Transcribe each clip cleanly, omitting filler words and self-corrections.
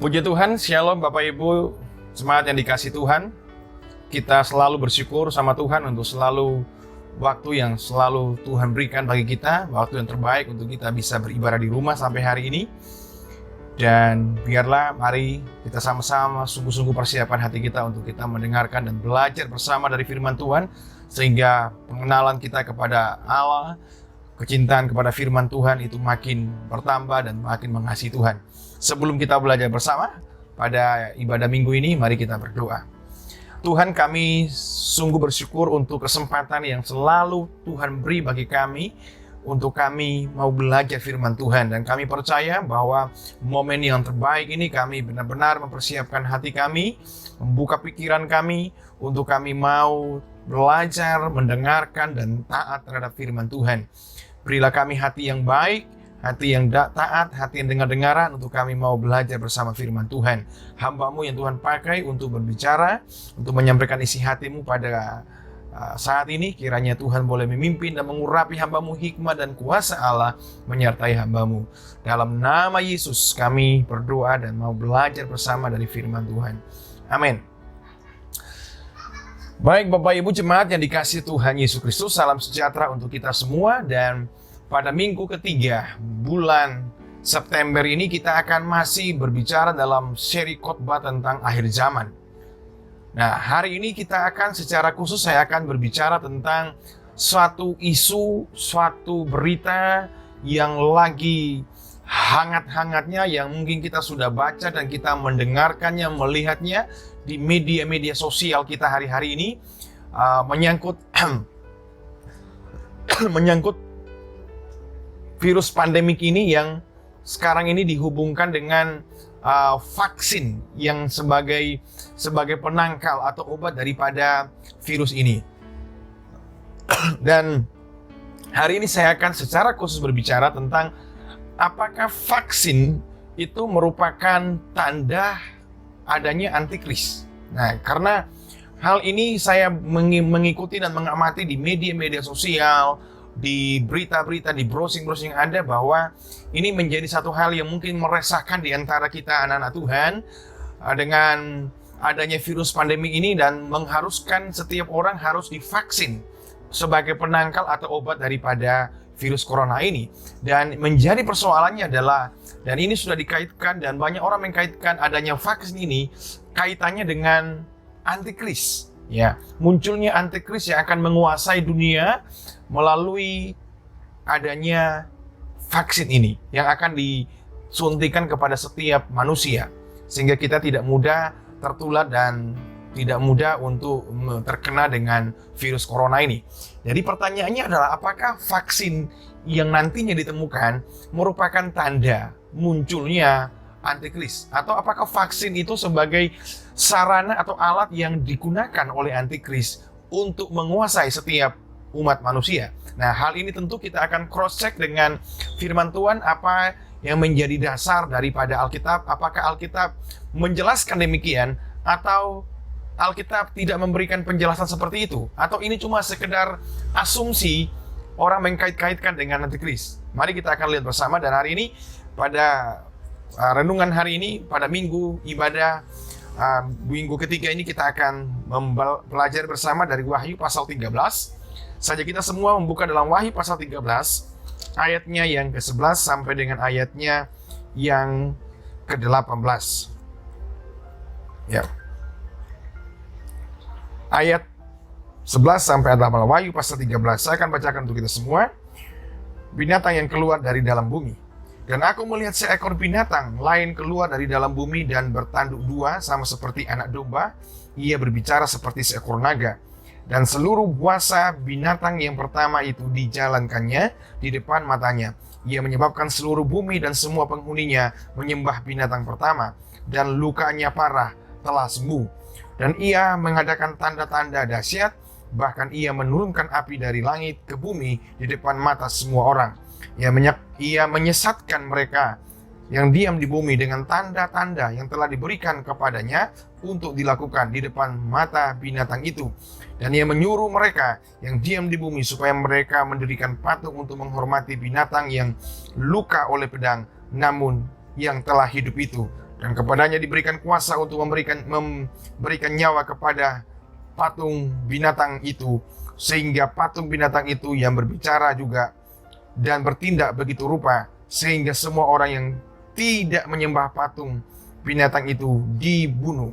Puji Tuhan, Shalom Bapak Ibu, semangat yang dikasih Tuhan. Kita selalu bersyukur sama Tuhan untuk selalu waktu yang selalu Tuhan berikan bagi kita, waktu yang terbaik untuk kita bisa beribadah di rumah sampai hari ini. Dan biarlah mari kita sama-sama sungguh-sungguh persiapkan hati kita untuk kita mendengarkan dan belajar bersama dari firman Tuhan, sehingga pengenalan kita kepada Allah, kecintaan kepada firman Tuhan itu makin bertambah dan makin mengasihi Tuhan. Sebelum kita belajar bersama pada ibadah minggu ini, mari kita berdoa. Tuhan, kami sungguh bersyukur untuk kesempatan yang selalu Tuhan beri bagi kami untuk kami mau belajar firman Tuhan. Dan kami percaya bahwa momen yang terbaik ini kami benar-benar mempersiapkan hati kami, membuka pikiran kami untuk kami mau belajar, mendengarkan, dan taat terhadap firman Tuhan. Berilah kami hati yang baik, hati yang taat, hati yang dengar-dengaran untuk kami mau belajar bersama firman Tuhan. Hamba-Mu yang Tuhan pakai untuk berbicara, untuk menyampaikan isi hati-Mu pada saat ini, kiranya Tuhan boleh memimpin dan mengurapi hamba-Mu, hikmat dan kuasa Allah menyertai hamba-Mu. Dalam nama Yesus kami berdoa dan mau belajar bersama dari firman Tuhan. Amin. Baik Bapak Ibu jemaat yang dikasihi Tuhan Yesus Kristus, salam sejahtera untuk kita semua. Dan pada minggu ketiga bulan September ini kita akan masih berbicara dalam seri khotbah tentang akhir zaman. Nah, hari ini kita akan secara khusus saya akan berbicara tentang suatu isu, suatu berita yang lagi hangat-hangatnya, yang mungkin kita sudah baca dan kita mendengarkannya, melihatnya di media-media sosial kita hari-hari ini, menyangkut virus pandemik ini yang sekarang ini dihubungkan dengan vaksin yang sebagai penangkal atau obat daripada virus ini. Dan hari ini saya akan secara khusus berbicara tentang apakah vaksin itu merupakan tanda adanya antikris. Nah, karena hal ini saya mengikuti dan mengamati di media-media sosial, di berita-berita, di browsing-browsing ada bahwa ini menjadi satu hal yang mungkin meresahkan di antara kita anak-anak Tuhan dengan adanya virus pandemi ini, dan mengharuskan setiap orang harus divaksin sebagai penangkal atau obat daripada virus corona ini. Dan menjadi persoalannya adalah, dan ini sudah dikaitkan dan banyak orang mengkaitkan adanya vaksin ini kaitannya dengan antikris. Ya, munculnya antikris yang akan menguasai dunia melalui adanya vaksin ini yang akan disuntikan kepada setiap manusia, sehingga kita tidak mudah tertular dan tidak mudah untuk terkena dengan virus corona ini. Jadi pertanyaannya adalah, apakah vaksin yang nantinya ditemukan merupakan tanda munculnya antikris, atau apakah vaksin itu sebagai sarana atau alat yang digunakan oleh antikris untuk menguasai setiap umat manusia? Nah, hal ini tentu kita akan cross check dengan firman Tuhan, apa yang menjadi dasar daripada Alkitab. Apakah Alkitab menjelaskan demikian, atau Alkitab tidak memberikan penjelasan seperti itu, atau ini cuma sekedar asumsi orang mengkait-kaitkan dengan antikris? Mari kita akan lihat bersama. Dan hari ini pada renungan hari ini, pada minggu ibadah minggu ketiga ini, kita akan belajar bersama dari Wahyu pasal 13. Saja kita semua membuka dalam Wahyu pasal 13, ayatnya yang ke-11 sampai dengan ayatnya yang ke-18. Ya. Ayat 11 sampai 18, Wahyu pasal 13. Saya akan bacakan untuk kita semua. Binatang yang keluar dari dalam bumi. Dan aku melihat seekor binatang lain keluar dari dalam bumi dan bertanduk dua sama seperti anak domba. Ia berbicara seperti seekor naga. Dan seluruh kuasa binatang yang pertama itu dijalankannya di depan matanya. Ia menyebabkan seluruh bumi dan semua penghuninya menyembah binatang pertama. Dan lukanya parah telah sembuh. Dan ia mengadakan tanda-tanda dahsyat. Bahkan ia menurunkan api dari langit ke bumi di depan mata semua orang. Ia menyesatkan mereka yang diam di bumi dengan tanda-tanda yang telah diberikan kepadanya untuk dilakukan di depan mata binatang itu. Dan ia menyuruh mereka yang diam di bumi supaya mereka mendirikan patung untuk menghormati binatang yang luka oleh pedang, namun yang telah hidup itu. dan kepadanya diberikan kuasa untuk memberikan nyawa kepada patung binatang itu, sehingga patung binatang itu yang berbicara juga dan bertindak begitu rupa, sehingga semua orang yang tidak menyembah patung binatang itu dibunuh.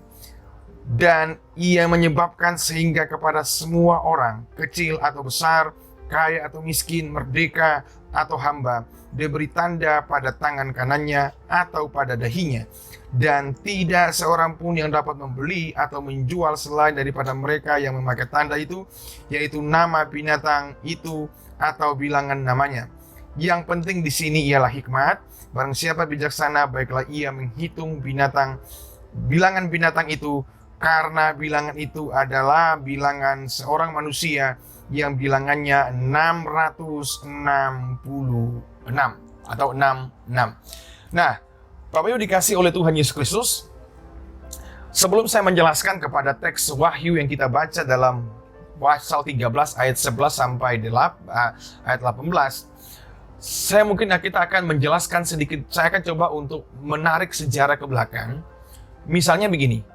Dan ia menyebabkan sehingga kepada semua orang, kecil atau besar, kaya atau miskin, merdeka atau hamba, diberi tanda pada tangan kanannya atau pada dahinya. Dan tidak seorang pun yang dapat membeli atau menjual selain daripada mereka yang memakai tanda itu, yaitu nama binatang itu atau bilangan namanya. Yang penting di sini ialah hikmat. Barang siapa bijaksana, baiklah ia menghitung bilangan binatang itu, karena bilangan itu adalah bilangan seorang manusia yang bilangannya 666 atau 66. Nah, Bapak Ibu dikasih oleh Tuhan Yesus Kristus, sebelum saya menjelaskan kepada teks Wahyu yang kita baca dalam Pasal 13 ayat 11 sampai ayat 18, kita akan menjelaskan sedikit. Saya akan coba untuk menarik sejarah ke belakang. Misalnya begini,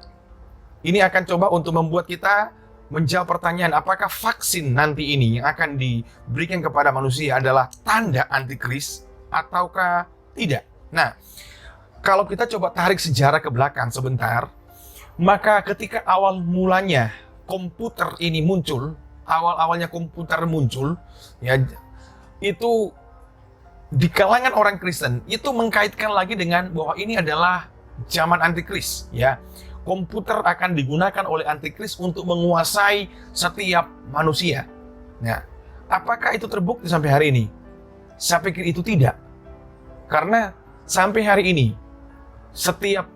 ini akan coba untuk membuat kita menjawab pertanyaan, apakah vaksin nanti ini yang akan diberikan kepada manusia adalah tanda antikris ataukah tidak? Nah, kalau kita coba tarik sejarah ke belakang sebentar, maka ketika awal mulanya komputer ini muncul, awalnya komputer muncul, ya, itu di kalangan orang Kristen itu mengkaitkan lagi dengan bahwa ini adalah zaman antikris, ya. Komputer akan digunakan oleh antikris untuk menguasai setiap manusia. Nah, apakah itu terbukti sampai hari ini? Saya pikir itu tidak. Karena sampai hari ini, setiap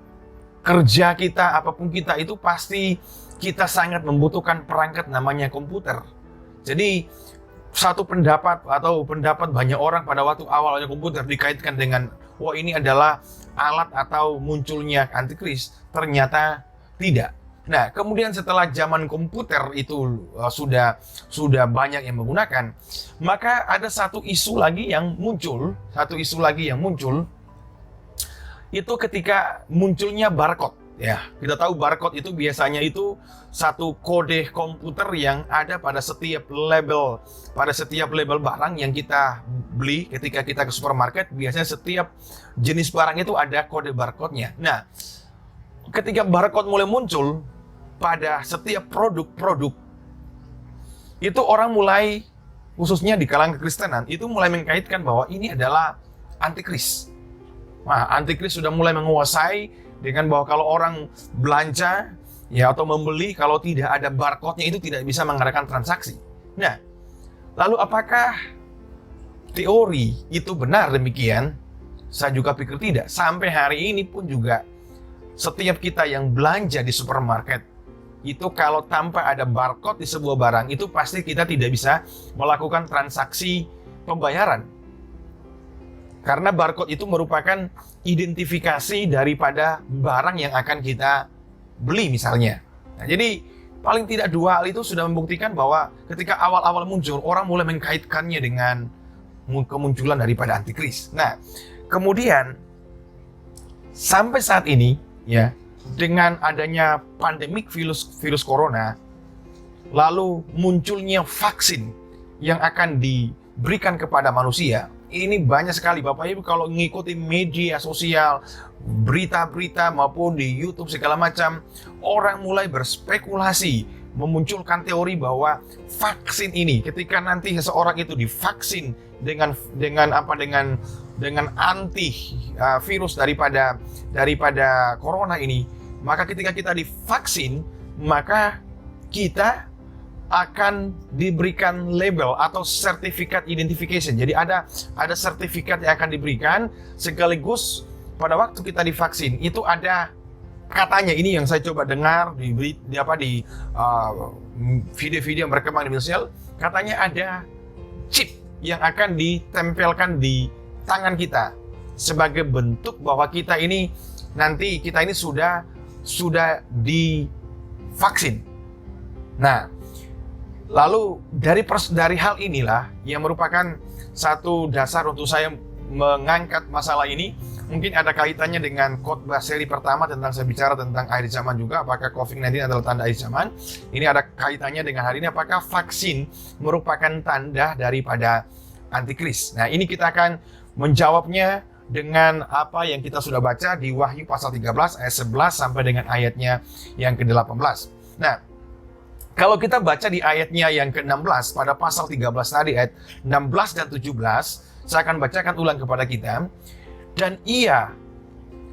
kerja kita, apapun kita itu pasti kita sangat membutuhkan perangkat namanya komputer. Jadi, satu pendapat atau pendapat banyak orang pada waktu awalnya komputer dikaitkan dengan, wah ini adalah alat atau munculnya antikris. Ternyata tidak. Nah, kemudian setelah zaman komputer itu sudah banyak yang menggunakan, maka ada satu isu lagi yang muncul, itu ketika munculnya barcode. Ya, kita tahu barcode itu biasanya itu satu kode komputer yang ada pada setiap label barang yang kita beli ketika kita ke supermarket. Biasanya setiap jenis barang itu ada kode barcode-nya. Nah, ketika barcode mulai muncul pada setiap produk-produk, itu orang mulai, khususnya di kalangan kekristenan, itu mulai mengkaitkan bahwa ini adalah antikris. Nah, antikris sudah mulai menguasai dengan bahwa kalau orang belanja ya atau membeli, kalau tidak ada barcode-nya itu tidak bisa mengadakan transaksi. Nah, lalu apakah teori itu benar demikian? Saya juga pikir tidak. Sampai hari ini pun juga setiap kita yang belanja di supermarket itu kalau tanpa ada barcode di sebuah barang itu pasti kita tidak bisa melakukan transaksi pembayaran. Karena barcode itu merupakan identifikasi daripada barang yang akan kita beli misalnya. Nah, jadi paling tidak dua hal itu sudah membuktikan bahwa ketika awal-awal muncul, orang mulai mengkaitkannya dengan kemunculan daripada antikris. Nah, kemudian sampai saat ini, ya, dengan adanya pandemik virus corona, lalu munculnya vaksin yang akan diberikan kepada manusia. Ini banyak sekali Bapak Ibu kalau mengikuti media sosial, berita-berita maupun di YouTube segala macam, orang mulai berspekulasi, memunculkan teori bahwa vaksin ini ketika nanti seseorang itu divaksin dengan anti virus daripada corona ini, maka ketika kita divaksin, maka kita akan diberikan label atau sertifikat identification. Jadi ada sertifikat yang akan diberikan, sekaligus pada waktu kita divaksin itu ada, katanya ini yang saya coba dengar di video-video yang berkembang di media sosial, katanya ada chip yang akan ditempelkan di tangan kita sebagai bentuk bahwa kita ini sudah divaksin. Nah, lalu dari hal inilah yang merupakan satu dasar untuk saya mengangkat masalah ini. mungkin ada kaitannya dengan khotbah seri pertama tentang saya bicara tentang akhir zaman juga. Apakah COVID-19 adalah tanda akhir zaman? Ini ada kaitannya dengan hari ini. Apakah vaksin merupakan tanda daripada antikris? Nah, ini kita akan menjawabnya dengan apa yang kita sudah baca di Wahyu pasal 13 ayat 11 sampai dengan ayatnya yang ke-18. Nah, kalau kita baca di ayatnya yang ke-16 pada pasal 13 tadi ayat 16 dan 17, saya akan bacakan ulang kepada kita. Dan ia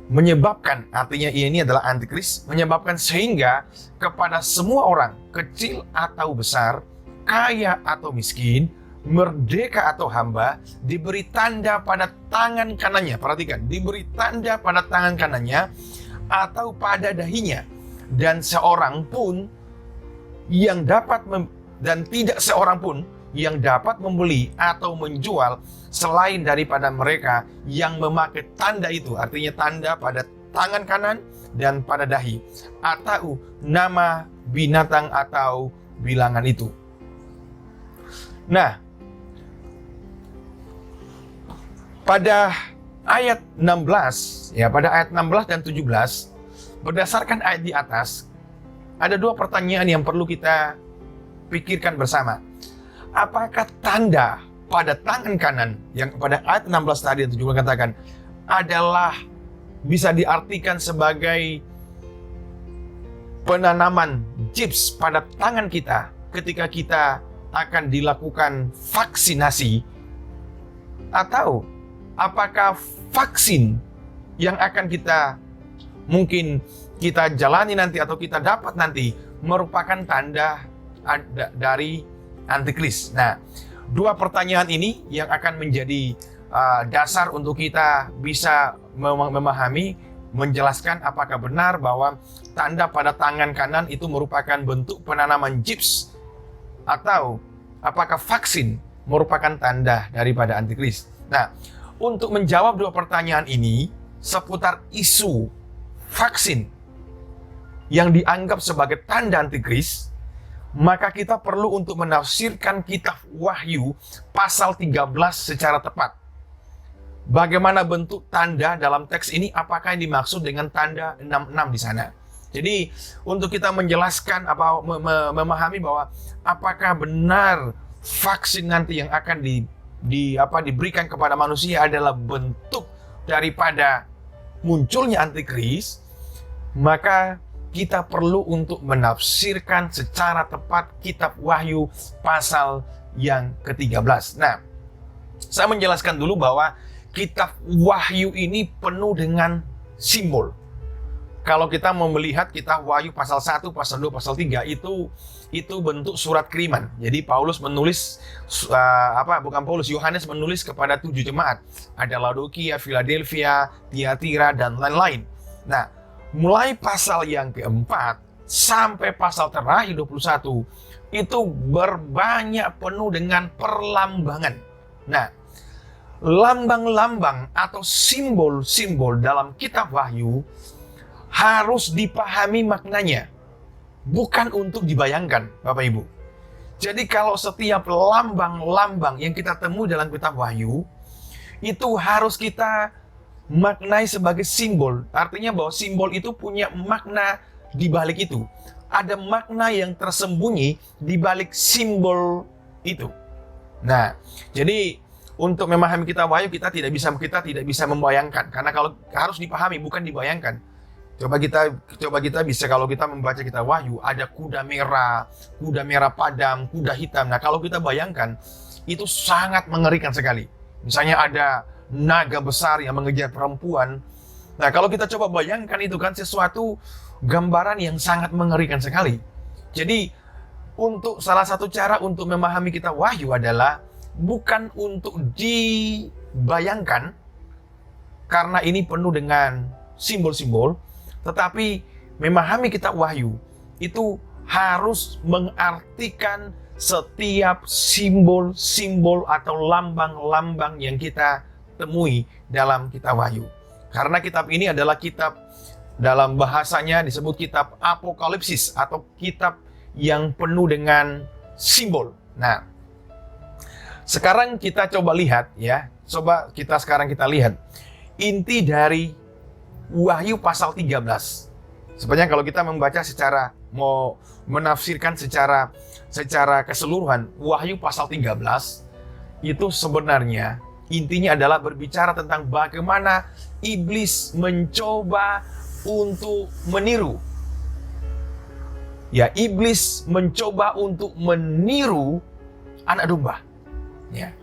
menyebabkan, artinya ia ini adalah antikris, menyebabkan sehingga kepada semua orang, kecil atau besar, kaya atau miskin, merdeka atau hamba, diberi tanda pada tangan kanannya. Perhatikan, diberi tanda pada tangan kanannya atau pada dahinya. Dan seorang pun yang dapat dan tidak seorang pun yang dapat membeli atau menjual selain daripada mereka yang memakai tanda itu, artinya tanda pada tangan kanan dan pada dahi, atau nama binatang atau bilangan itu. Nah, pada ayat 16, pada ayat 16 dan 17, berdasarkan ayat di atas, ada dua pertanyaan yang perlu kita pikirkan bersama. Apakah tanda pada tangan kanan yang pada ayat 16 tadi yang 17 katakan adalah bisa diartikan sebagai penanaman chips pada tangan kita ketika kita akan dilakukan vaksinasi, atau apakah vaksin yang akan kita mungkin kita jalani nanti atau kita dapat nanti merupakan tanda dari antikris. Nah, dua pertanyaan ini yang akan menjadi dasar untuk kita bisa memahami, menjelaskan apakah benar bahwa tanda pada tangan kanan itu merupakan bentuk penanaman chips, atau apakah vaksin merupakan tanda daripada antikris. Nah, untuk menjawab dua pertanyaan ini seputar isu vaksin yang dianggap sebagai tanda antikris, maka kita perlu untuk menafsirkan kitab Wahyu pasal 13 secara tepat. Bagaimana bentuk tanda dalam teks ini? Apakah yang dimaksud dengan tanda 66 di sana? Jadi untuk kita menjelaskan memahami bahwa apakah benar vaksin nanti yang akan diberikan kepada manusia adalah bentuk daripada munculnya antikris, maka kita perlu untuk menafsirkan secara tepat kitab Wahyu pasal yang ke-13. Nah, saya menjelaskan dulu bahwa kitab Wahyu ini penuh dengan simbol. Kalau kita mau melihat kitab Wahyu pasal 1, pasal 2, pasal 3 itu bentuk surat kiriman. Jadi Paulus menulis Yohanes menulis kepada 7 jemaat. Ada Laodikia, Philadelphia, Thyatira dan lain-lain. Nah, mulai pasal yang keempat sampai pasal terakhir 21 itu berbanyak penuh dengan perlambangan. Nah, lambang-lambang atau simbol-simbol dalam kitab Wahyu harus dipahami maknanya, bukan untuk dibayangkan, Bapak Ibu. Jadi kalau setiap lambang-lambang yang kita temui dalam kitab Wahyu itu harus kita maknai sebagai simbol. Artinya bahwa simbol itu punya makna di balik itu. Ada makna yang tersembunyi di balik simbol itu. Nah, jadi untuk memahami kitab Wahyu kita tidak bisa membayangkan, karena kalau harus dipahami bukan dibayangkan. Coba kita bisa, kalau kita membaca kitab Wahyu, ada kuda merah padam, kuda hitam. Nah, kalau kita bayangkan itu sangat mengerikan sekali. Misalnya ada naga besar yang mengejar perempuan. Nah, kalau kita coba bayangkan itu kan sesuatu gambaran yang sangat mengerikan sekali. Jadi, untuk salah satu cara untuk memahami kitab Wahyu adalah bukan untuk dibayangkan, karena ini penuh dengan simbol-simbol, tetapi memahami kitab Wahyu itu harus mengartikan setiap simbol-simbol atau lambang-lambang yang kita temui dalam kitab Wahyu. Karena kitab ini adalah kitab, dalam bahasanya disebut kitab apokalipsis atau kitab yang penuh dengan simbol. Nah, sekarang kita coba lihat ya. Sekarang kita lihat. inti dari Wahyu pasal 13. Sebenarnya kalau kita membaca mau menafsirkan secara keseluruhan, Wahyu pasal 13 itu sebenarnya intinya adalah berbicara tentang bagaimana iblis mencoba untuk meniru. Ya, iblis mencoba untuk meniru anak domba. Ya.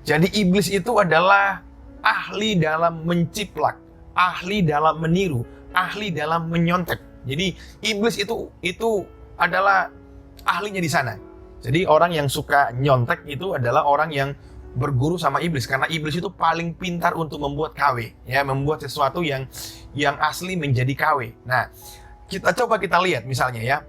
Jadi iblis itu adalah ahli dalam menciplak, ahli dalam meniru, ahli dalam menyontek. Jadi iblis itu adalah ahlinya di sana. Jadi orang yang suka nyontek itu adalah orang yang berguru sama iblis, karena iblis itu paling pintar untuk membuat KW, ya, membuat sesuatu yang asli menjadi KW. Nah, kita lihat misalnya ya.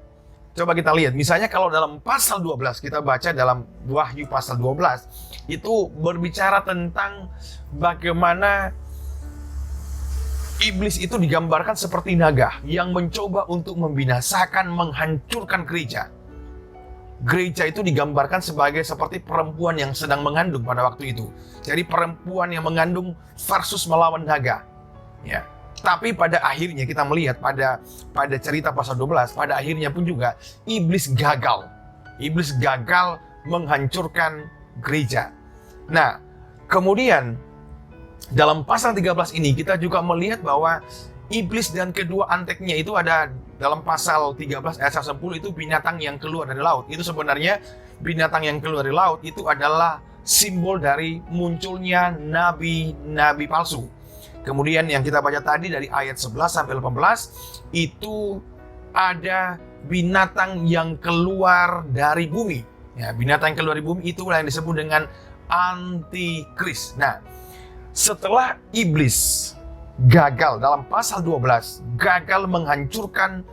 Coba kita lihat, misalnya kalau dalam pasal 12, kita baca dalam Wahyu pasal 12, itu berbicara tentang bagaimana iblis itu digambarkan seperti naga yang mencoba untuk membinasakan, menghancurkan gereja. Gereja itu digambarkan seperti perempuan yang sedang mengandung pada waktu itu. Jadi perempuan yang mengandung versus melawan naga. Ya. Tapi pada akhirnya kita melihat pada cerita pasal 12, pada akhirnya pun juga iblis gagal. Iblis gagal menghancurkan gereja. Nah, kemudian dalam pasal 13 ini kita juga melihat bahwa iblis dan kedua anteknya itu ada dalam pasal 13 ayat 10 itu binatang yang keluar dari laut. Itu sebenarnya binatang yang keluar dari laut itu adalah simbol dari munculnya nabi-nabi palsu. Kemudian yang kita baca tadi dari ayat 11 sampai 18 itu ada binatang yang keluar dari bumi. Ya, binatang yang keluar dari bumi itu yang disebut dengan antikris. Nah, setelah iblis gagal dalam pasal 12, gagal menghancurkan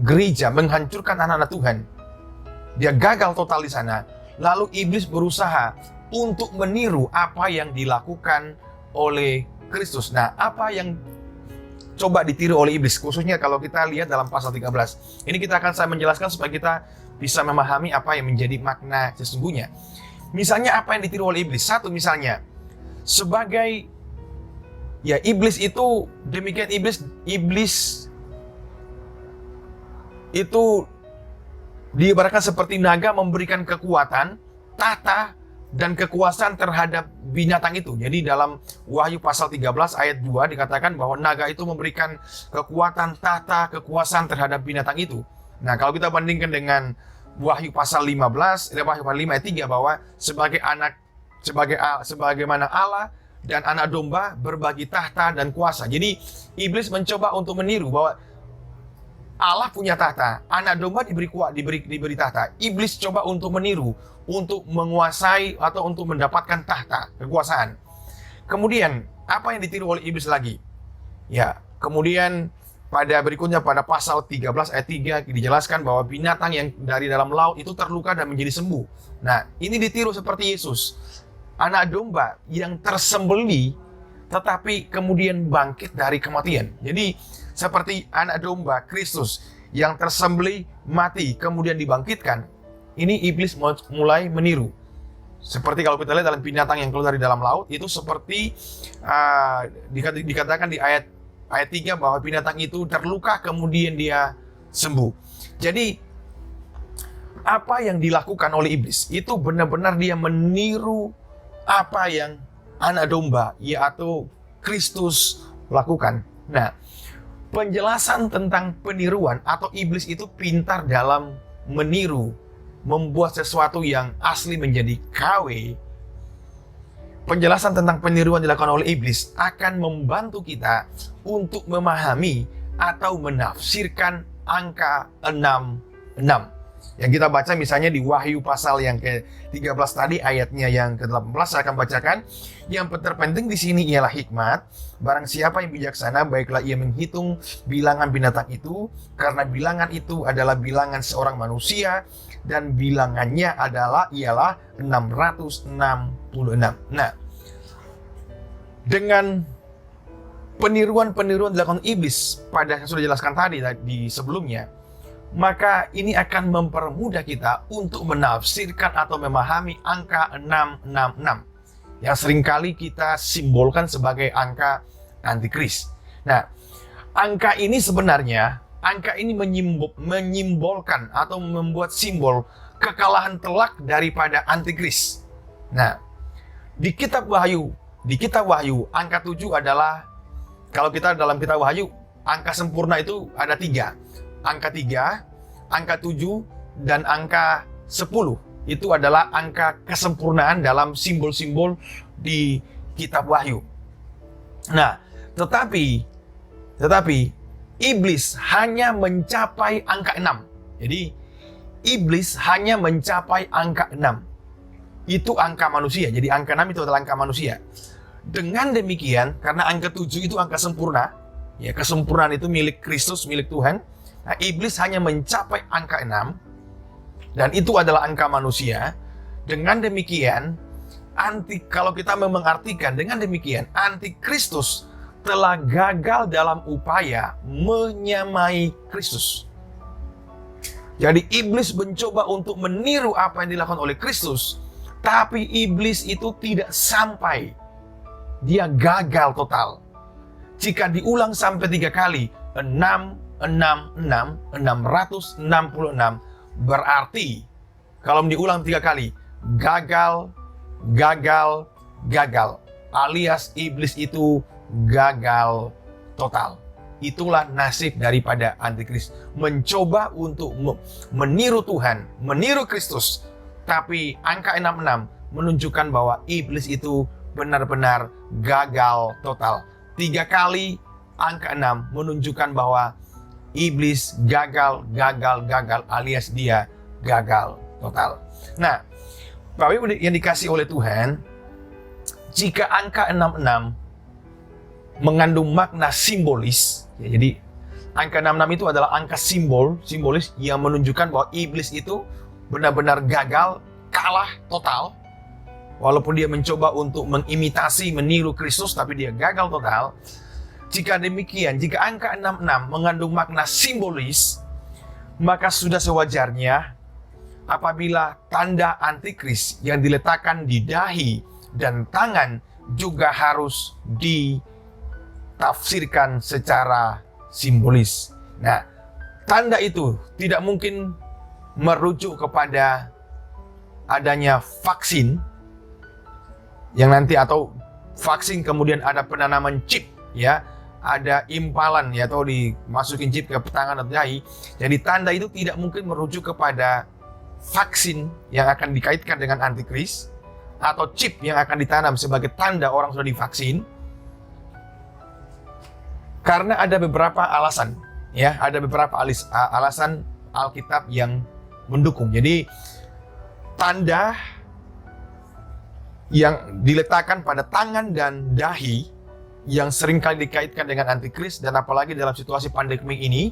gereja, menghancurkan anak-anak Tuhan. Dia gagal total di sana. Lalu iblis berusaha untuk meniru apa yang dilakukan oleh Kristus. Nah, apa yang coba ditiru oleh iblis, khususnya kalau kita lihat dalam pasal 13. Ini saya menjelaskan supaya kita bisa memahami apa yang menjadi makna sesungguhnya. Misalnya apa yang ditiru oleh iblis? Satu, misalnya sebagai iblis itu demikian, iblis itu diibaratkan seperti naga memberikan kekuatan, tahta dan kekuasaan terhadap binatang itu. Jadi dalam Wahyu pasal 13 ayat 2 dikatakan bahwa naga itu memberikan kekuatan, tahta, kekuasaan terhadap binatang itu. Nah, kalau kita bandingkan dengan Wahyu pasal 15, Wahyu pasal 5 ayat 3 bahwa sebagaimana Allah dan anak domba berbagi tahta dan kuasa. Jadi iblis mencoba untuk meniru bahwa Allah punya tahta, anak domba diberi tahta. Iblis coba untuk meniru, untuk menguasai atau untuk mendapatkan tahta, kekuasaan. Kemudian apa yang ditiru oleh iblis lagi? Ya, kemudian pada berikutnya pada pasal 13 ayat 3 dijelaskan bahwa binatang yang dari dalam laut itu terluka dan menjadi sembuh. Nah, ini ditiru seperti Yesus. Anak domba yang tersembelih tetapi kemudian bangkit dari kematian. Jadi seperti anak domba Kristus yang tersembelih, mati, kemudian dibangkitkan. Ini iblis mulai meniru. Seperti kalau kita lihat dalam binatang yang keluar dari dalam laut, itu seperti dikatakan di ayat 3 bahwa binatang itu terluka kemudian dia sembuh. Jadi apa yang dilakukan oleh iblis itu benar-benar dia meniru apa yang anak domba yaitu Kristus lakukan. Nah, penjelasan tentang peniruan atau iblis itu pintar dalam meniru, membuat sesuatu yang asli menjadi KW. Penjelasan tentang peniruan dilakukan oleh iblis akan membantu kita untuk memahami atau menafsirkan angka 66. Yang kita baca misalnya di Wahyu pasal yang ke-13 tadi ayatnya yang ke-18 saya akan bacakan. Yang terpenting di sini ialah hikmat. Barang siapa yang bijaksana, baiklah ia menghitung bilangan binatang itu, karena bilangan itu adalah bilangan seorang manusia dan bilangannya ialah 666. Nah, dengan peniruan-peniruan dilakukan iblis pada yang sudah dijelaskan tadi di sebelumnya, maka ini akan mempermudah kita untuk menafsirkan atau memahami angka 666. yang seringkali kita simbolkan sebagai angka antikris. Nah, angka ini sebenarnya, angka ini menyimbolkan atau membuat simbol kekalahan telak daripada antikris. Nah, di kitab Wahyu, angka 7 adalah, kalau kita dalam kitab Wahyu, angka sempurna itu ada 3. Angka 3, angka 7, dan angka 10. Itu adalah angka kesempurnaan dalam simbol-simbol di kitab Wahyu. Nah, tetapi iblis hanya mencapai angka 6. Jadi, iblis hanya mencapai angka 6. Itu angka manusia. Jadi, angka 6 itu adalah angka manusia. Dengan demikian, karena angka 7 itu angka sempurna, ya, kesempurnaan itu milik Kristus, milik Tuhan. Nah, iblis hanya mencapai angka 6, dan itu adalah angka manusia. Dengan demikian, kalau kita mengartikan dengan demikian, antikristus telah gagal dalam upaya menyamai Kristus. Jadi iblis mencoba untuk meniru apa yang dilakukan oleh Kristus, tapi iblis itu tidak sampai. Dia gagal total. Jika diulang sampai 3 kali, 666, berarti kalau diulang 3 kali, gagal, alias iblis itu gagal total. Itulah nasib daripada antikris. Mencoba untuk meniru Tuhan, meniru Kristus, tapi angka 66 menunjukkan bahwa iblis itu benar-benar gagal total. 3 kali angka 6 menunjukkan bahwa iblis gagal alias dia gagal total. Nah, Bapak Ibu yang dikasih oleh Tuhan, jika angka 66 mengandung makna simbolis, ya, jadi angka 66 itu adalah angka simbolis yang menunjukkan bahwa iblis itu benar-benar gagal, kalah total. Walaupun dia mencoba untuk mengimitasi, meniru Kristus, tapi dia gagal total. Jika demikian, jika angka 66 mengandung makna simbolis, maka sudah sewajarnya apabila tanda antikris yang diletakkan di dahi dan tangan juga harus ditafsirkan secara simbolis. Nah, tanda itu tidak mungkin merujuk kepada adanya vaksin yang nanti, atau vaksin kemudian ada penanaman chip, ya, ada impalan, ya, atau dimasukin chip ke tangan atau dahi. Jadi tanda itu tidak mungkin merujuk kepada vaksin yang akan dikaitkan dengan antikris atau chip yang akan ditanam sebagai tanda orang sudah divaksin. Karena ada beberapa alasan, ya, ada beberapa alasan Alkitab yang mendukung. Jadi tanda yang diletakkan pada tangan dan dahi yang seringkali dikaitkan dengan antikris, dan apalagi dalam situasi pandemi ini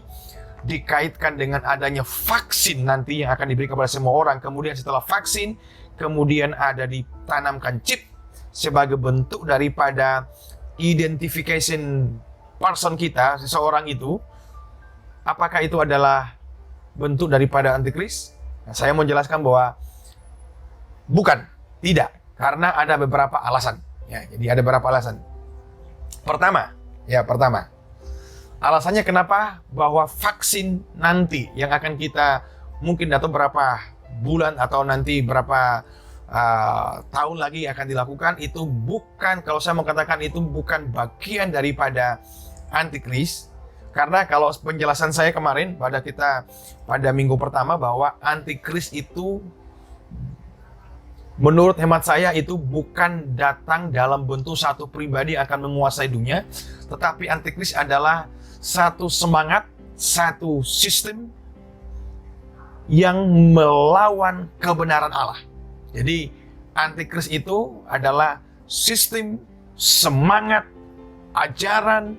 dikaitkan dengan adanya vaksin nanti yang akan diberikan kepada semua orang. Kemudian setelah vaksin, kemudian ada ditanamkan chip sebagai bentuk daripada identification person kita, seseorang itu. Apakah itu adalah bentuk daripada antikris? Nah, saya mau jelaskan bahwa bukan, tidak. Karena ada beberapa alasan. Ya, jadi ada beberapa alasan. Pertama, alasannya kenapa bahwa vaksin nanti yang akan kita mungkin atau berapa bulan atau nanti berapa tahun lagi akan dilakukan, itu bukan, kalau saya mau katakan itu bukan bagian daripada antikris. Karena kalau penjelasan saya kemarin pada minggu pertama bahwa antikris itu menurut hemat saya itu bukan datang dalam bentuk satu pribadi akan menguasai dunia, tetapi antikris adalah satu semangat, satu sistem yang melawan kebenaran Allah. Jadi antikris itu adalah sistem, semangat, ajaran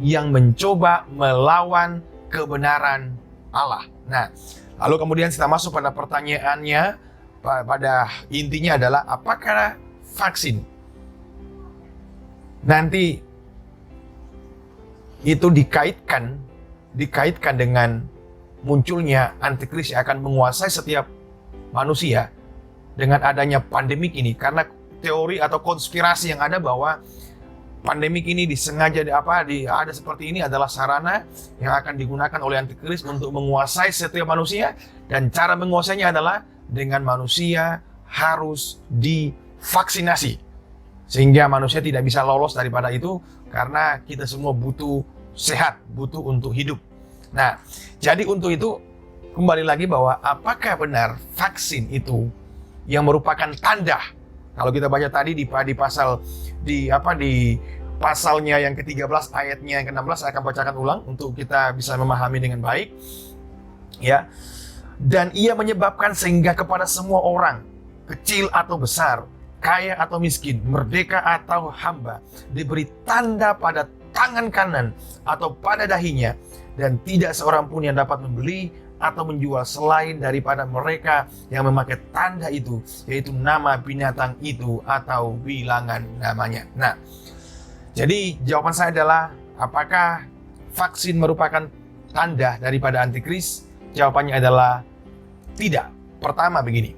yang mencoba melawan kebenaran Allah. Nah, lalu kemudian kita masuk pada pertanyaannya, pada intinya adalah apakah vaksin nanti itu dikaitkan dengan munculnya antikris yang akan menguasai setiap manusia dengan adanya pandemik ini. Karena teori atau konspirasi yang ada bahwa pandemik ini disengaja ada seperti ini adalah sarana yang akan digunakan oleh antikris untuk menguasai setiap manusia, dan cara menguasainya adalah dengan manusia harus divaksinasi sehingga manusia tidak bisa lolos daripada itu, karena kita semua butuh sehat, butuh untuk hidup. Nah, jadi untuk itu kembali lagi bahwa apakah benar vaksin itu yang merupakan tanda? Kalau kita baca tadi di pasalnya yang ke-13 ayatnya yang ke-16, saya akan bacakan ulang untuk kita bisa memahami dengan baik. Ya. Dan ia menyebabkan sehingga kepada semua orang, kecil atau besar, kaya atau miskin, merdeka atau hamba, diberi tanda pada tangan kanan atau pada dahinya, dan tidak seorang pun yang dapat membeli atau menjual selain daripada mereka yang memakai tanda itu, yaitu nama binatang itu atau bilangan namanya. Nah, jadi jawaban saya adalah, apakah vaksin merupakan tanda daripada antikris? Jawabannya adalah tidak. Pertama begini,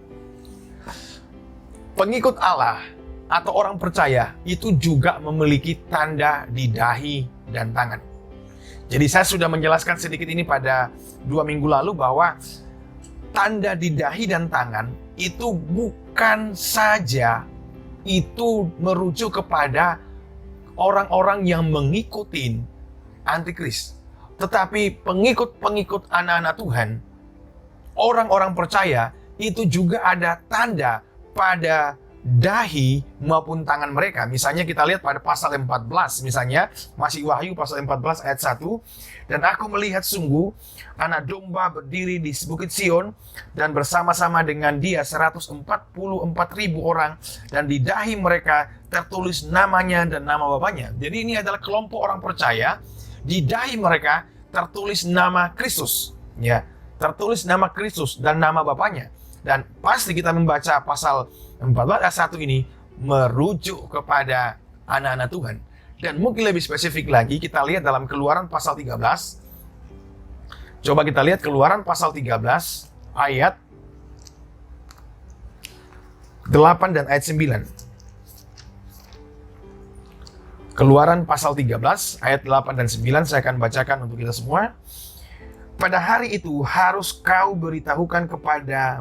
pengikut Allah atau orang percaya itu juga memiliki tanda di dahi dan tangan. Jadi saya sudah menjelaskan sedikit ini pada 2 minggu lalu bahwa tanda di dahi dan tangan itu bukan saja itu merujuk kepada orang-orang yang mengikuti antikris, tetapi pengikut-pengikut anak-anak Tuhan, orang-orang percaya itu juga ada tanda pada dahi maupun tangan mereka. Misalnya kita lihat pada pasal 14, misalnya masih Wahyu pasal 14 ayat 1. Dan aku melihat sungguh anak domba berdiri di Bukit Sion, dan bersama-sama dengan dia 144.000 orang, dan di dahi mereka tertulis namanya dan nama bapaknya. Jadi ini adalah kelompok orang percaya, di dahi mereka tertulis nama Kristus, ya, tertulis nama Kristus dan nama bapaknya. Dan pasti kita membaca pasal 14 ayat 1 ini merujuk kepada anak-anak Tuhan. Dan mungkin lebih spesifik lagi, kita lihat dalam Keluaran pasal 13. Coba kita lihat Keluaran pasal 13 ayat 8 dan ayat 9. Keluaran pasal 13 ayat 8 dan 9 saya akan bacakan untuk kita semua. Pada hari itu harus kau beritahukan kepada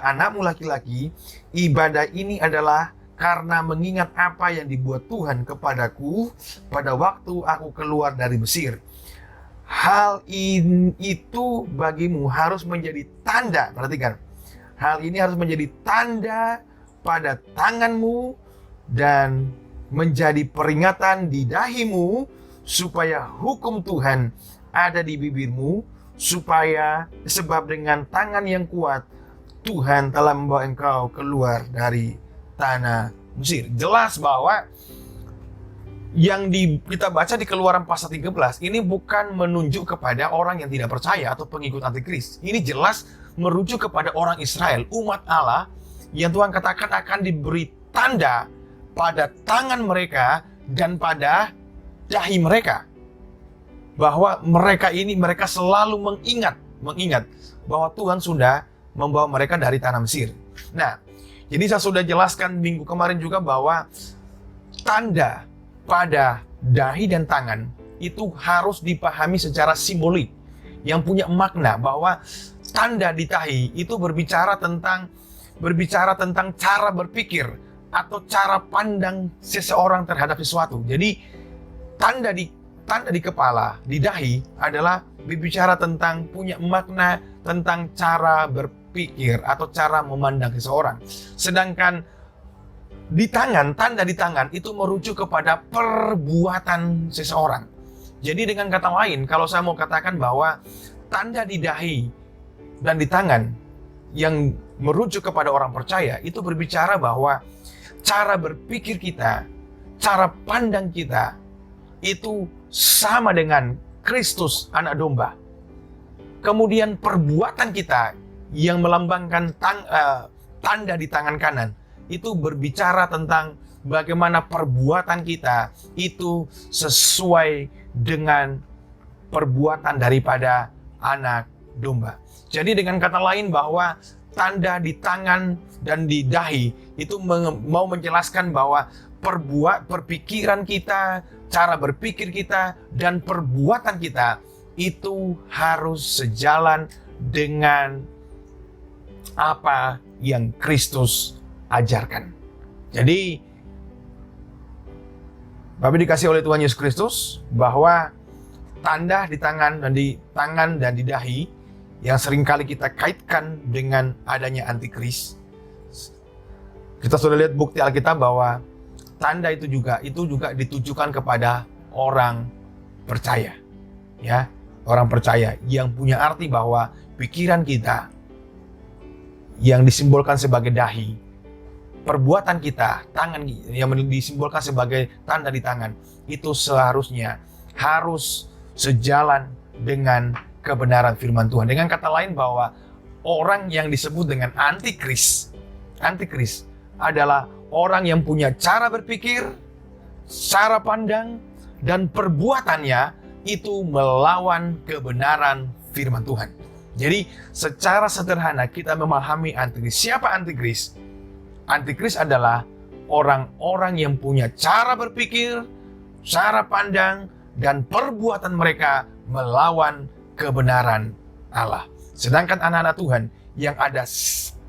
anakmu laki-laki, ibadah ini adalah karena mengingat apa yang dibuat Tuhan kepadaku pada waktu aku keluar dari Mesir. Hal itu bagimu harus menjadi tanda. Perhatikan, hal ini harus menjadi tanda pada tanganmu dan menjadi peringatan di dahimu, supaya hukum Tuhan ada di bibirmu, sebab dengan tangan yang kuat Tuhan telah membawa engkau keluar dari tanah Mesir. Jelas bahwa yang kita baca di Keluaran pasal 13 ini bukan menunjuk kepada orang yang tidak percaya atau pengikut antikris. Ini jelas merujuk kepada orang Israel, umat Allah, yang Tuhan katakan akan diberi tanda pada tangan mereka dan pada dahi mereka, bahwa mereka selalu mengingat bahwa Tuhan sudah membawa mereka dari tanah Mesir. Nah, jadi saya sudah jelaskan minggu kemarin juga bahwa tanda pada dahi dan tangan itu harus dipahami secara simbolik, yang punya makna bahwa tanda di dahi itu berbicara tentang cara berpikir atau cara pandang seseorang terhadap sesuatu. Jadi tanda di kepala, di dahi adalah berbicara tentang punya makna tentang cara berpikir atau cara memandang seseorang. Sedangkan di tangan, tanda di tangan itu merujuk kepada perbuatan seseorang. Jadi dengan kata lain, kalau saya mau katakan bahwa tanda di dahi dan di tangan yang merujuk kepada orang percaya itu berbicara bahwa cara berpikir kita, cara pandang kita itu sama dengan Kristus anak domba. Kemudian perbuatan kita yang melambangkan tanda di tangan kanan itu berbicara tentang bagaimana perbuatan kita itu sesuai dengan perbuatan daripada anak domba. Jadi dengan kata lain bahwa tanda di tangan dan di dahi itu mau menjelaskan bahwa perpikiran kita, cara berpikir kita, dan perbuatan kita itu harus sejalan dengan apa yang Kristus ajarkan. Jadi, Bapak dikasih oleh Tuhan Yesus Kristus bahwa tanda di tangan dan di dahi yang seringkali kita kaitkan dengan adanya antikris. Kita sudah lihat bukti Alkitab bahwa tanda itu juga ditujukan kepada orang percaya. Ya, orang percaya yang punya arti bahwa pikiran kita yang disimbolkan sebagai dahi, perbuatan kita, tangan yang disimbolkan sebagai tanda di tangan, itu seharusnya harus sejalan dengan kebenaran firman Tuhan. Dengan kata lain bahwa orang yang disebut dengan antikris adalah orang yang punya cara berpikir, cara pandang, dan perbuatannya itu melawan kebenaran firman Tuhan. Jadi secara sederhana kita memahami antikris. Siapa antikris? Antikris adalah orang-orang yang punya cara berpikir, cara pandang, dan perbuatan mereka melawan kebenaran Allah. Sedangkan anak-anak Tuhan yang ada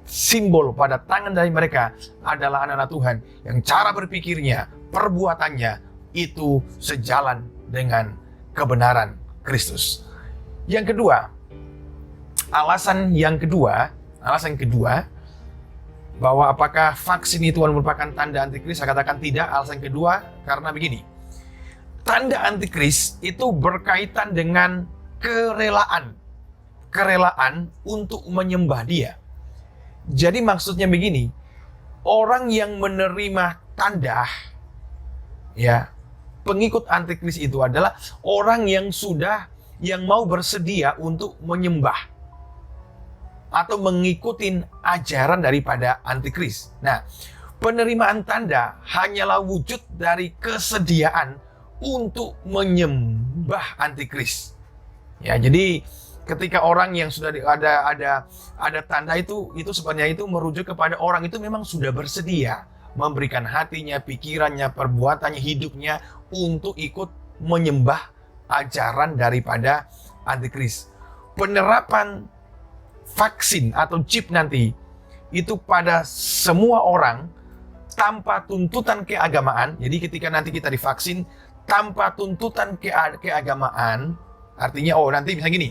simbol pada tangan dari mereka adalah anak-anak Tuhan yang cara berpikirnya, perbuatannya itu sejalan dengan kebenaran Kristus. Yang kedua, alasan kedua bahwa apakah vaksin itu merupakan tanda antikris? Saya katakan tidak. Alasan kedua karena begini. Tanda antikris itu berkaitan dengan kerelaan untuk menyembah dia. Jadi maksudnya begini, orang yang menerima tanda, ya, pengikut antikris itu adalah orang yang mau bersedia untuk menyembah atau mengikuti ajaran daripada antikris. Nah, penerimaan tanda hanyalah wujud dari kesediaan untuk menyembah antikris. Ya, jadi ketika orang yang sudah ada tanda itu sebenarnya itu merujuk kepada orang itu memang sudah bersedia memberikan hatinya, pikirannya, perbuatannya, hidupnya untuk ikut menyembah ajaran daripada antikris. Penerapan vaksin atau chip nanti itu pada semua orang tanpa tuntutan keagamaan. Jadi ketika nanti kita divaksin tanpa tuntutan keagamaan, artinya nanti misalnya gini,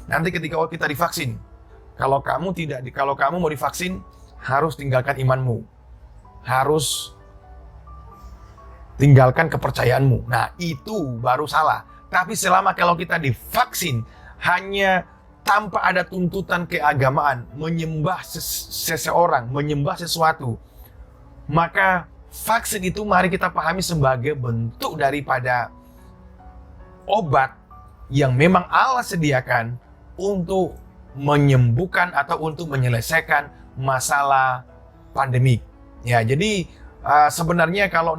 nanti ketika kita divaksin, kalau kamu mau divaksin harus tinggalkan imanmu, harus tinggalkan kepercayaanmu. Nah, itu baru salah. Tapi selama kalau kita divaksin hanya tanpa ada tuntutan keagamaan, menyembah seseorang, menyembah sesuatu, maka vaksin itu mari kita pahami sebagai bentuk daripada obat yang memang Allah sediakan untuk menyembuhkan atau untuk menyelesaikan masalah pandemik. Ya, jadi sebenarnya kalau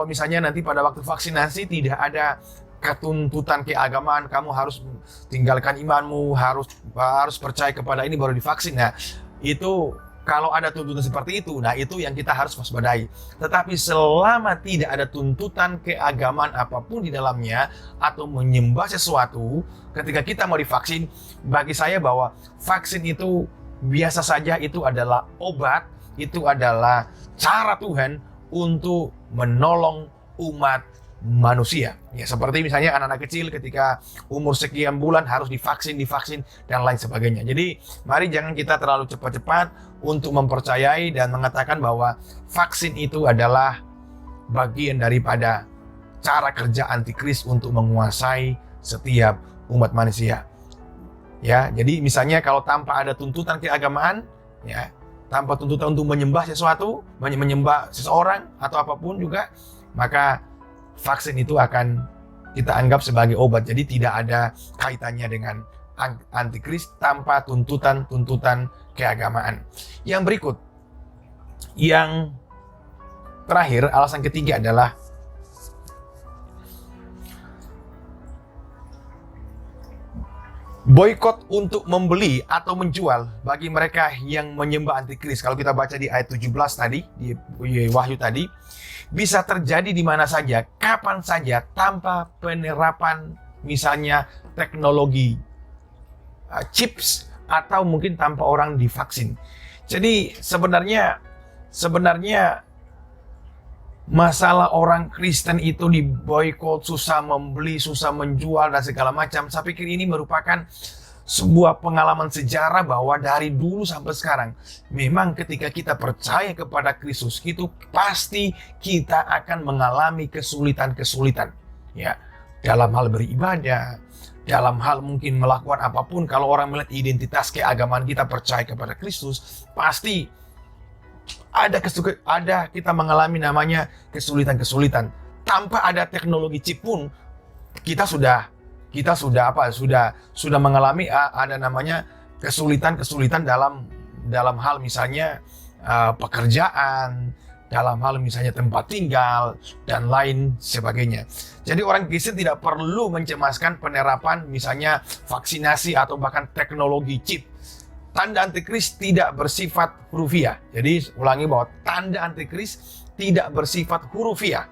misalnya nanti pada waktu vaksinasi tidak ada ketuntutan keagamaan, kamu harus tinggalkan imanmu, harus percaya kepada ini baru divaksin. Nah, itu kalau ada tuntutan seperti itu, nah itu yang kita harus waspadai. Tetapi selama tidak ada tuntutan keagamaan apapun di dalamnya atau menyembah sesuatu, ketika kita mau divaksin, bagi saya bahwa vaksin itu biasa saja, itu adalah obat, itu adalah cara Tuhan untuk menolong umat manusia. Ya, seperti misalnya anak-anak kecil ketika umur sekian bulan harus divaksin dan lain sebagainya. Jadi mari jangan kita terlalu cepat-cepat untuk mempercayai dan mengatakan bahwa vaksin itu adalah bagian daripada cara kerja antikris untuk menguasai setiap umat manusia. Ya, jadi misalnya kalau tanpa ada tuntutan keagamaan, ya, tanpa tuntutan untuk menyembah sesuatu, menyembah seseorang atau apapun juga, maka vaksin itu akan kita anggap sebagai obat. Jadi tidak ada kaitannya dengan antikris tanpa tuntutan keagamaan. Yang berikut, yang terakhir, alasan ketiga adalah Boykot untuk membeli atau menjual bagi mereka yang menyembah antikris. Kalau kita baca di ayat 17 tadi, di Wahyu tadi, bisa terjadi di mana saja, kapan saja, tanpa penerapan misalnya teknologi chips, atau mungkin tanpa orang divaksin. Jadi sebenarnya masalah orang Kristen itu diboykot, susah membeli, susah menjual, dan segala macam. Saya pikir ini merupakan sebuah pengalaman sejarah bahwa dari dulu sampai sekarang, memang ketika kita percaya kepada Kristus, itu pasti kita akan mengalami kesulitan-kesulitan. Ya, dalam hal beribadah, dalam hal mungkin melakukan apapun. Kalau orang melihat identitas keagamaan kita percaya kepada Kristus, pasti ada kita mengalami namanya kesulitan-kesulitan. Tanpa ada teknologi chip pun kita sudah mengalami ada namanya kesulitan-kesulitan dalam hal misalnya pekerjaan, dalam hal misalnya tempat tinggal, dan lain sebagainya. Jadi orang Kristen tidak perlu mencemaskan penerapan misalnya vaksinasi atau bahkan teknologi chip. Tanda antikris tidak bersifat hurufiah. Jadi ulangi bahwa tanda antikris tidak bersifat hurufiah.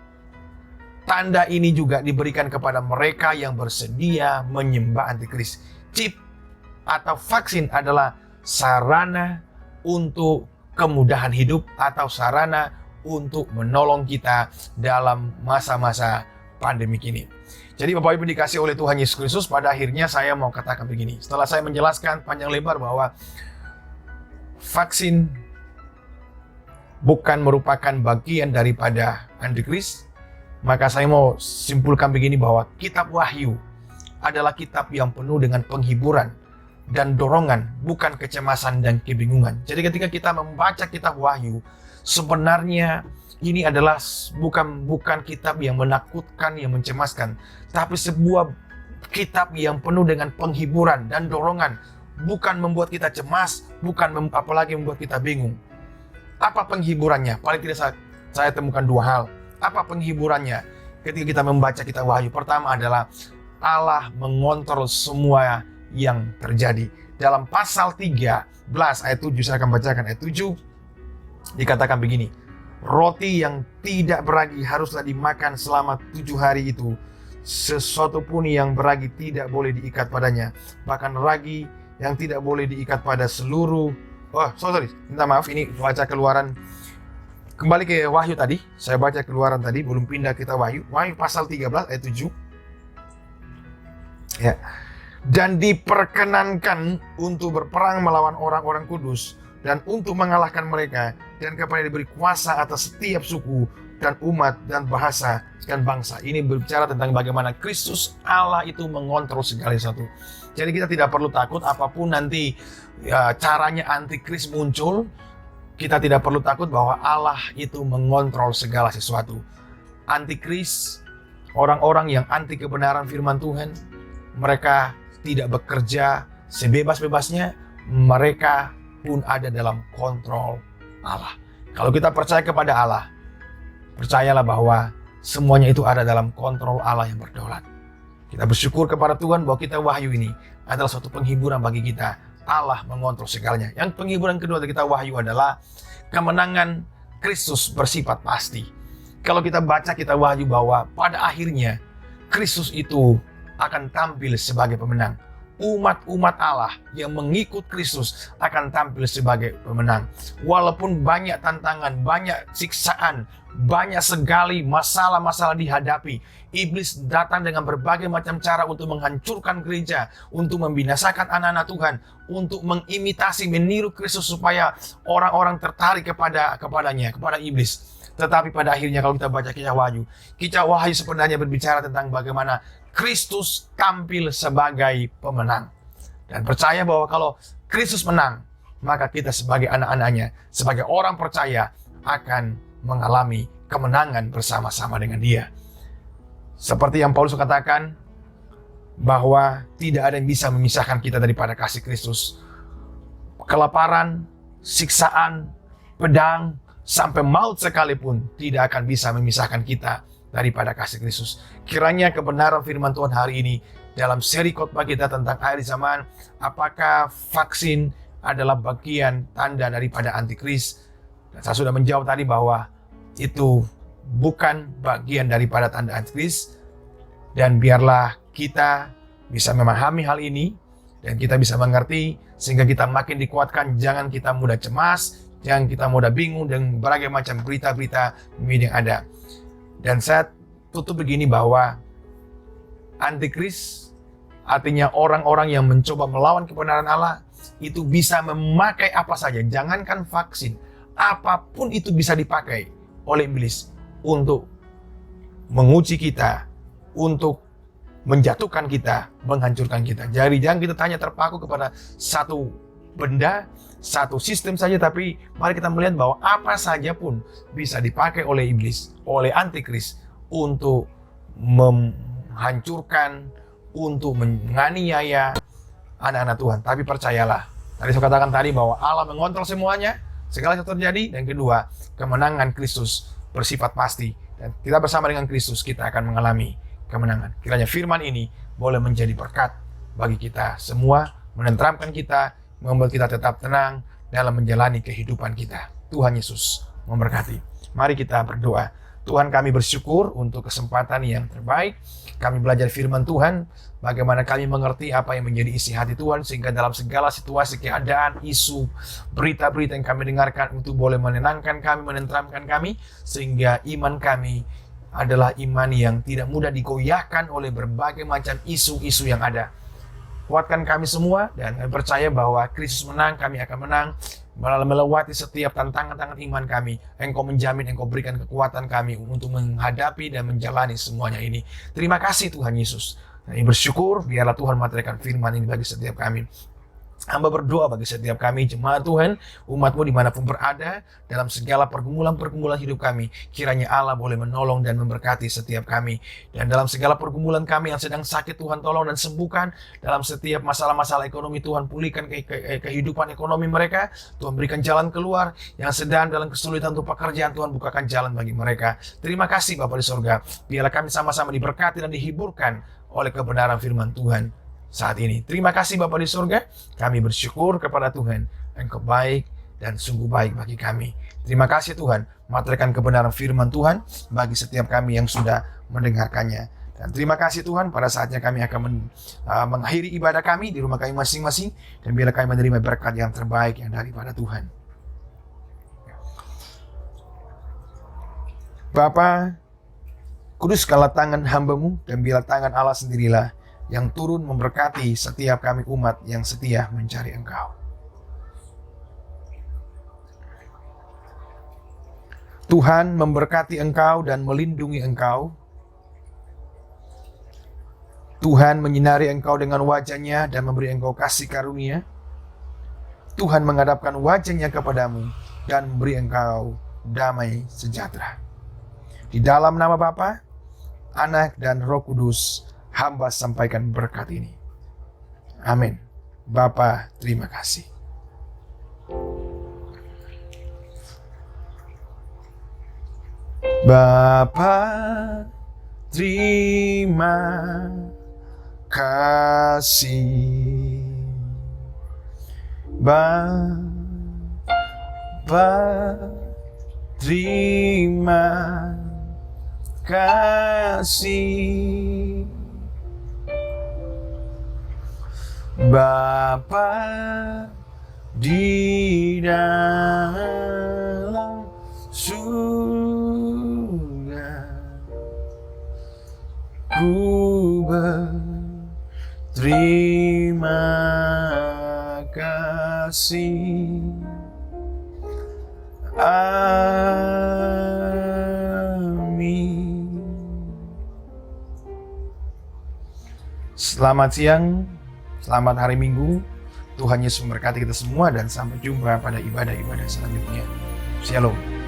Tanda ini juga diberikan kepada mereka yang bersedia menyembah antikris. Chip atau vaksin adalah sarana untuk kemudahan hidup atau sarana untuk menolong kita dalam masa-masa pandemik ini. Jadi Bapak Ibu dikasih oleh Tuhan Yesus Kristus, pada akhirnya saya mau katakan begini. Setelah saya menjelaskan panjang lebar bahwa vaksin bukan merupakan bagian daripada antikris, maka saya mau simpulkan begini bahwa kitab Wahyu adalah kitab yang penuh dengan penghiburan dan dorongan, bukan kecemasan dan kebingungan. Jadi ketika kita membaca kitab Wahyu, sebenarnya ini adalah bukan kitab yang menakutkan, yang mencemaskan, tapi sebuah kitab yang penuh dengan penghiburan dan dorongan, bukan membuat kita cemas, apalagi membuat kita bingung. Apa penghiburannya? Paling tidak saya temukan dua hal. Apa penghiburannya ketika kita membaca kitab Wahyu? Pertama adalah Allah mengontrol semua yang terjadi. Dalam pasal 13 ayat 7, saya akan bacakan ayat 7, dikatakan begini. Roti yang tidak beragi haruslah dimakan selama 7 hari itu. Sesuatu pun yang beragi tidak boleh diikat padanya. Bahkan ragi yang tidak boleh diikat pada seluruh. Minta maaf, ini baca Keluaran. Kembali ke Wahyu tadi. Saya baca Keluaran tadi, belum pindah kita Wahyu. Wahyu pasal 13 ayat 7. Ya. Dan diperkenankan untuk berperang melawan orang-orang kudus dan untuk mengalahkan mereka, dan kepada diberi kuasa atas setiap suku dan umat dan bahasa dan bangsa. Ini berbicara tentang bagaimana Kristus Allah itu mengontrol segala sesuatu. Jadi kita tidak perlu takut apapun nanti caranya antikris muncul. Kita tidak perlu takut bahwa Allah itu mengontrol segala sesuatu. Antikris, orang-orang yang anti kebenaran firman Tuhan, mereka tidak bekerja sebebas-bebasnya, mereka pun ada dalam kontrol Allah. Kalau kita percaya kepada Allah, percayalah bahwa semuanya itu ada dalam kontrol Allah yang berdaulat. Kita bersyukur kepada Tuhan bahwa kita Wahyu ini adalah suatu penghiburan bagi kita. Allah mengontrol segalanya. Yang penghiburan kedua dari kita Wahyu adalah kemenangan Kristus bersifat pasti. Kalau kita baca kita Wahyu bahwa pada akhirnya Kristus itu akan tampil sebagai pemenang. Umat-umat Allah yang mengikut Kristus akan tampil sebagai pemenang. Walaupun banyak tantangan, banyak siksaan, banyak sekali masalah-masalah dihadapi. Iblis datang dengan berbagai macam cara untuk menghancurkan gereja, untuk membinasakan anak-anak Tuhan, untuk mengimitasi, meniru Kristus supaya orang-orang tertarik kepadanya, kepada iblis. Tetapi pada akhirnya kalau kita baca kisah Wahyu sebenarnya berbicara tentang bagaimana Kristus tampil sebagai pemenang. Dan percaya bahwa kalau Kristus menang, maka kita sebagai anak-anaknya, sebagai orang percaya akan mengalami kemenangan bersama-sama dengan Dia. Seperti yang Paulus katakan, bahwa tidak ada yang bisa memisahkan kita daripada kasih Kristus. Kelaparan, siksaan, pedang, sampai maut sekalipun tidak akan bisa memisahkan kita daripada kasih Kristus. Kiranya kebenaran firman Tuhan hari ini dalam seri khotbah kita tentang akhir zaman, apakah vaksin adalah bagian tanda daripada antikris? Dan saya sudah menjawab tadi bahwa itu bukan bagian daripada tanda antikris. Dan biarlah kita bisa memahami hal ini dan kita bisa mengerti sehingga kita makin dikuatkan. Jangan kita mudah cemas, jangan kita mudah bingung dengan berbagai macam berita-berita yang ada. Dan saya tutup begini bahwa antikris artinya orang-orang yang mencoba melawan kebenaran Allah itu bisa memakai apa saja. Jangankan vaksin, apapun itu bisa dipakai oleh iblis untuk menguji kita, untuk menjatuhkan kita, menghancurkan kita. Jadi jangan kita tanya terpaku kepada satu benda, satu sistem saja, tapi mari kita melihat bahwa apa saja pun bisa dipakai oleh iblis, oleh antikris untuk menghancurkan, untuk menganiaya anak-anak Tuhan. Tapi percayalah, tadi saya katakan tadi bahwa Allah mengontrol semuanya, segala yang terjadi. Dan kedua, kemenangan Kristus bersifat pasti. Dan kita bersama dengan Kristus, kita akan mengalami kemenangan. Kiranya firman ini boleh menjadi berkat bagi kita semua, menenteramkan kita, membuat kita tetap tenang dalam menjalani kehidupan kita. Tuhan Yesus memberkati. Mari kita berdoa. Tuhan, kami bersyukur untuk kesempatan yang terbaik. Kami belajar firman Tuhan, bagaimana kami mengerti apa yang menjadi isi hati Tuhan, sehingga dalam segala situasi, keadaan, isu, berita-berita yang kami dengarkan itu boleh menenangkan kami, menenteramkan kami, sehingga iman kami adalah iman yang tidak mudah digoyahkan oleh berbagai macam isu-isu yang ada. Kuatkan kami semua, dan kami percaya bahwa Kristus menang, kami akan menang, melewati setiap tantangan-tantangan iman kami. Engkau menjamin, Engkau berikan kekuatan kami untuk menghadapi dan menjalani semuanya ini. Terima kasih Tuhan Yesus. Kami bersyukur, biarlah Tuhan materikan firman ini bagi setiap kami. Hamba berdoa bagi setiap kami, jemaat Tuhan, umat-Mu dimanapun berada, dalam segala pergumulan-pergumulan hidup kami. Kiranya Allah boleh menolong dan memberkati setiap kami. Dan dalam segala pergumulan kami yang sedang sakit, Tuhan tolong dan sembuhkan. Dalam setiap masalah-masalah ekonomi, Tuhan pulihkan kehidupan ekonomi mereka. Tuhan berikan jalan keluar. Yang sedang dalam kesulitan untuk pekerjaan, Tuhan bukakan jalan bagi mereka. Terima kasih Bapa di sorga. Biarlah kami sama-sama diberkati dan dihiburkan oleh kebenaran firman Tuhan saat ini. Terima kasih Bapa di surga. Kami bersyukur kepada Tuhan. Engkau baik dan sungguh baik bagi kami. Terima kasih Tuhan. Materikan kebenaran firman Tuhan bagi setiap kami yang sudah mendengarkannya. Dan terima kasih Tuhan, pada saatnya kami akan mengakhiri ibadah kami di rumah kami masing-masing. Dan biarlah kami menerima berkat yang terbaik yang daripada Tuhan. Bapa, kuduskanlah tangan hamba-Mu, dan biarlah tangan Allah sendirilah yang turun memberkati setiap kami umat yang setia mencari Engkau. Tuhan memberkati Engkau dan melindungi Engkau. Tuhan menyinari Engkau dengan wajah-Nya dan memberi Engkau kasih karunia. Tuhan menghadapkan wajah-Nya kepadamu dan memberi Engkau damai sejahtera. Di dalam nama Bapa, Anak, dan Roh Kudus, hamba sampaikan berkat ini. Amin. Bapa, terima kasih. Bapa, terima kasih. Bapa, terima kasih. Bapa di dalam surga, ku berterima kasih. Amin. Selamat siang. Selamat hari Minggu. Tuhan Yesus memberkati kita semua dan sampai jumpa pada ibadah-ibadah selanjutnya. Shalom.